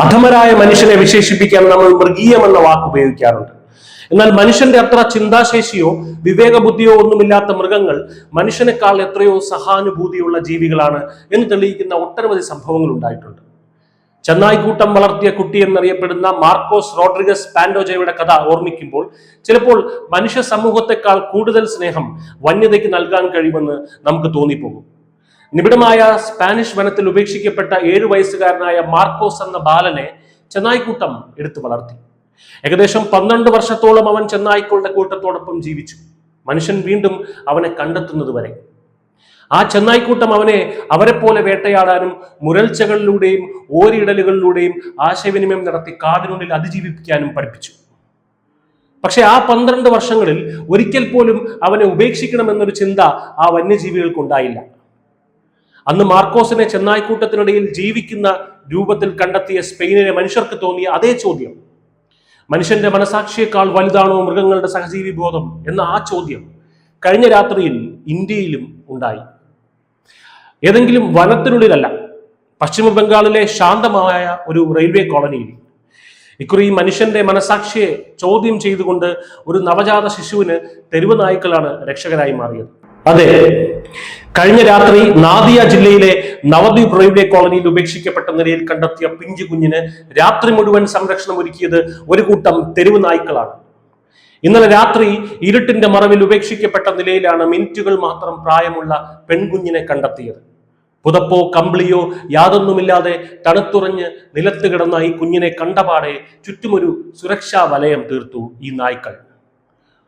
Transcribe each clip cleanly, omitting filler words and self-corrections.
അധമരായ മനുഷ്യനെ വിശേഷിപ്പിക്കാൻ നമ്മൾ മൃഗീയമെന്ന വാക്ക് ഉപയോഗിക്കാറുണ്ട്. എന്നാൽ മനുഷ്യന്റെ അത്ര ചിന്താശേഷിയോ വിവേകബുദ്ധിയോ ഒന്നുമില്ലാത്ത മൃഗങ്ങൾ മനുഷ്യനേക്കാൾ എത്രയോ സഹാനുഭൂതിയുള്ള ജീവികളാണ് എന്ന് തെളിയിക്കുന്ന ഒട്ടനവധി സംഭവങ്ങൾ ഉണ്ടായിട്ടുണ്ട്. ചെന്നായ്ക്കൂട്ടം വളർത്തിയ കുട്ടി എന്നറിയപ്പെടുന്ന മാർക്കോസ് റോഡ്രിഗസ് പാൻഡോജയുടെ കഥ ഓർമ്മിക്കുമ്പോൾ ചിലപ്പോൾ മനുഷ്യ സമൂഹത്തെക്കാൾ കൂടുതൽ സ്നേഹം വന്യതയ്ക്ക് നൽകാൻ കഴിയുമെന്ന് നമുക്ക് തോന്നിപ്പോകും. നിബിഡമായ സ്പാനിഷ് വനത്തിൽ ഉപേക്ഷിക്കപ്പെട്ട 7 വയസ്സുകാരനായ മാർക്കോസ് എന്ന ബാലനെ ചെന്നായ്ക്കൂട്ടം എടുത്തു വളർത്തി. ഏകദേശം 12 വർഷത്തോളം അവൻ ചെന്നായ്ക്കളുടെ കൂട്ടത്തോടൊപ്പം ജീവിച്ചു, മനുഷ്യൻ വീണ്ടും അവനെ കണ്ടെത്തുന്നത് വരെ. ആ ചെന്നായ്ക്കൂട്ടം അവരെ പോലെ വേട്ടയാടാനും മുരൾച്ചകളിലൂടെയും ഓരിയിടലുകളിലൂടെയും ആശയവിനിമയം നടത്തി കാടിനുള്ളിൽ അതിജീവിപ്പിക്കാനും പഠിപ്പിച്ചു. പക്ഷെ ആ 12 വർഷങ്ങളിൽ ഒരിക്കൽ പോലും അവനെ ഉപേക്ഷിക്കണമെന്നൊരു ചിന്ത ആ വന്യജീവികൾക്കുണ്ടായില്ല. അന്ന് മാർക്കോസിനെ ചെന്നായ്ക്കൂട്ടത്തിനിടയിൽ ജീവിക്കുന്ന രൂപത്തിൽ കണ്ടെത്തിയ സ്പെയിനിലെ മനുഷ്യർക്ക് തോന്നിയ അതേ ചോദ്യം, മനുഷ്യന്റെ മനസാക്ഷിയേക്കാൾ വലുതാണോ മൃഗങ്ങളുടെ സഹജീവി ബോധം എന്ന ആ ചോദ്യം കഴിഞ്ഞ രാത്രിയിൽ ഇന്ത്യയിലും ഉണ്ടായി. ഏതെങ്കിലും വനത്തിനുള്ളിലല്ല, പശ്ചിമ ബംഗാളിലെ ശാന്തമായ ഒരു റെയിൽവേ കോളനിയിൽ ഇക്കുറി മനുഷ്യന്റെ മനസാക്ഷിയെ ചോദ്യം ചെയ്തുകൊണ്ട് ഒരു നവജാത ശിശുവിന് തെരുവ് നായ്ക്കളാണ് രക്ഷകരായി മാറിയത്. അതെ, കഴിഞ്ഞ രാത്രി നാദിയ ജില്ലയിലെ നവദ്വീപ് റെയിൽവേ കോളനിയിൽ ഉപേക്ഷിക്കപ്പെട്ട നിലയിൽ കണ്ടെത്തിയ പിഞ്ചു കുഞ്ഞിന് രാത്രി മുഴുവൻ സംരക്ഷണം ഒരുക്കിയത് ഒരു കൂട്ടം തെരുവ് നായ്ക്കളാണ്. ഇന്നലെ രാത്രി ഇരുട്ടിന്റെ മറവിൽ ഉപേക്ഷിക്കപ്പെട്ട നിലയിലാണ് മിനിറ്റുകൾ മാത്രം പ്രായമുള്ള പെൺകുഞ്ഞിനെ കണ്ടെത്തിയത്. പുതപ്പോ കമ്പിളിയോ യാതൊന്നുമില്ലാതെ തണുത്തുറഞ്ഞ് നിലത്ത് കിടന്ന ഈ കുഞ്ഞിനെ കണ്ടപാടെ ചുറ്റുമൊരു സുരക്ഷാ വലയം തീർത്തു ഈ നായ്ക്കൾ.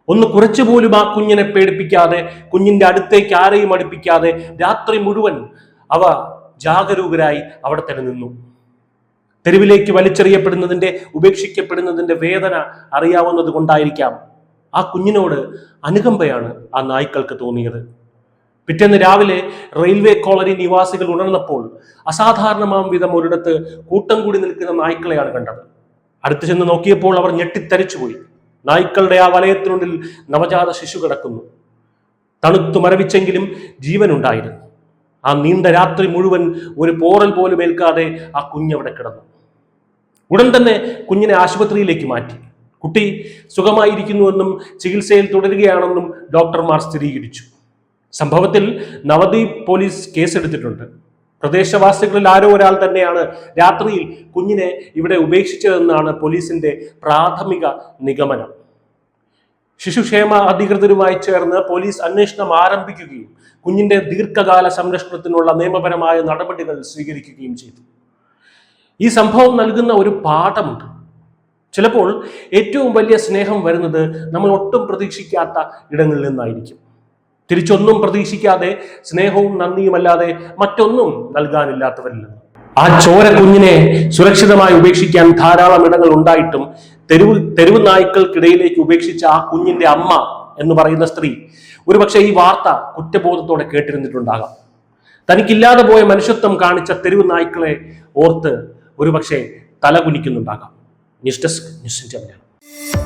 ഒന്ന് കുറച്ചുപോലും ആ കുഞ്ഞിനെ പേടിപ്പിക്കാതെ, കുഞ്ഞിന്റെ അടുത്തേക്ക് ആരെയും അടുപ്പിക്കാതെ രാത്രി മുഴുവൻ അവ ജാഗരൂകരായി അവിടെ തന്നെ നിന്നു. തെരുവിലേക്ക് വലിച്ചെറിയപ്പെടുന്നതിന്റെ, ഉപേക്ഷിക്കപ്പെടുന്നതിന്റെ വേദന അറിയാവുന്നത് കൊണ്ടായിരിക്കാം ആ കുഞ്ഞിനോട് അനുകമ്പയാണ് ആ നായ്ക്കൾക്ക് തോന്നിയത്. പിറ്റേന്ന് രാവിലെ റെയിൽവേ കോളനി നിവാസികൾ ഉണർന്നപ്പോൾ അസാധാരണമാം വിധം ഒരിടത്ത് കൂട്ടം കൂടി നിൽക്കുന്ന നായ്ക്കളെയാണ് കണ്ടത്. അടുത്തു ചെന്ന് നോക്കിയപ്പോൾ അവർ ഞെട്ടിത്തരിച്ചുപോയി. നായ്ക്കളുടെ ആ വലയത്തിനുള്ളിൽ നവജാത ശിശു കിടക്കുന്നു. തണുത്തു മരവിച്ചെങ്കിലും ജീവനുണ്ടായിരുന്നു. ആ നീണ്ട രാത്രി മുഴുവൻ ഒരു പോറൽ പോലും ഏൽക്കാതെ ആ കുഞ്ഞവിടെ കിടന്നു. ഉടൻ തന്നെ കുഞ്ഞിനെ ആശുപത്രിയിലേക്ക് മാറ്റി. കുട്ടി സുഖമായിരിക്കുന്നുവെന്നും ചികിത്സയിൽ തുടരുകയാണെന്നും ഡോക്ടർമാർ സ്ഥിരീകരിച്ചു. സംഭവത്തിൽ നവദ്വീപ് പോലീസ് കേസെടുത്തിട്ടുണ്ട്. പ്രദേശവാസികളിൽ ആരോ ഒരാൾ തന്നെയാണ് രാത്രിയിൽ കുഞ്ഞിനെ ഇവിടെ ഉപേക്ഷിച്ചതെന്നാണ് പോലീസിന്റെ പ്രാഥമിക നിഗമനം. ശിശുക്ഷേമ അധികൃതരുമായി ചേർന്ന് പോലീസ് അന്വേഷണം ആരംഭിക്കുകയും കുഞ്ഞിന്റെ ദീർഘകാല സംരക്ഷണത്തിനുള്ള നിയമപരമായ നടപടികൾ സ്വീകരിക്കുകയും ചെയ്തു. ഈ സംഭവം നൽകുന്ന ഒരു പാഠമുണ്ട്. ചിലപ്പോൾ ഏറ്റവും വലിയ സ്നേഹം വരുന്നത് നമ്മൾ ഒട്ടും പ്രതീക്ഷിക്കാത്ത ഇടങ്ങളിൽ നിന്നായിരിക്കും. തിരിച്ചൊന്നും പ്രതീക്ഷിക്കാതെ സ്നേഹവും നന്ദിയുമല്ലാതെ മറ്റൊന്നും നൽകാനില്ലാത്തവരിൽ നിന്ന്. ആ ചോര കുഞ്ഞിനെ സുരക്ഷിതമായി ഉപേക്ഷിക്കാൻ ധാരാളം ഇടങ്ങൾ ഉണ്ടായിട്ടും തെരുവ് നായ്ക്കൾക്കിടയിലേക്ക് ഉപേക്ഷിച്ച ആ കുഞ്ഞിന്റെ അമ്മ എന്ന് പറയുന്ന സ്ത്രീ ഒരുപക്ഷെ ഈ വാർത്ത കുറ്റബോധത്തോടെ കേട്ടിരുന്നിട്ടുണ്ടാകാം. തനിക്കില്ലാതെ പോയ മനുഷ്യത്വം കാണിച്ച തെരുവ് നായ്ക്കളെ ഓർത്ത് ഒരുപക്ഷെ തലകുനിക്കുന്നുണ്ടാകാം. News desk, news India Malayalam.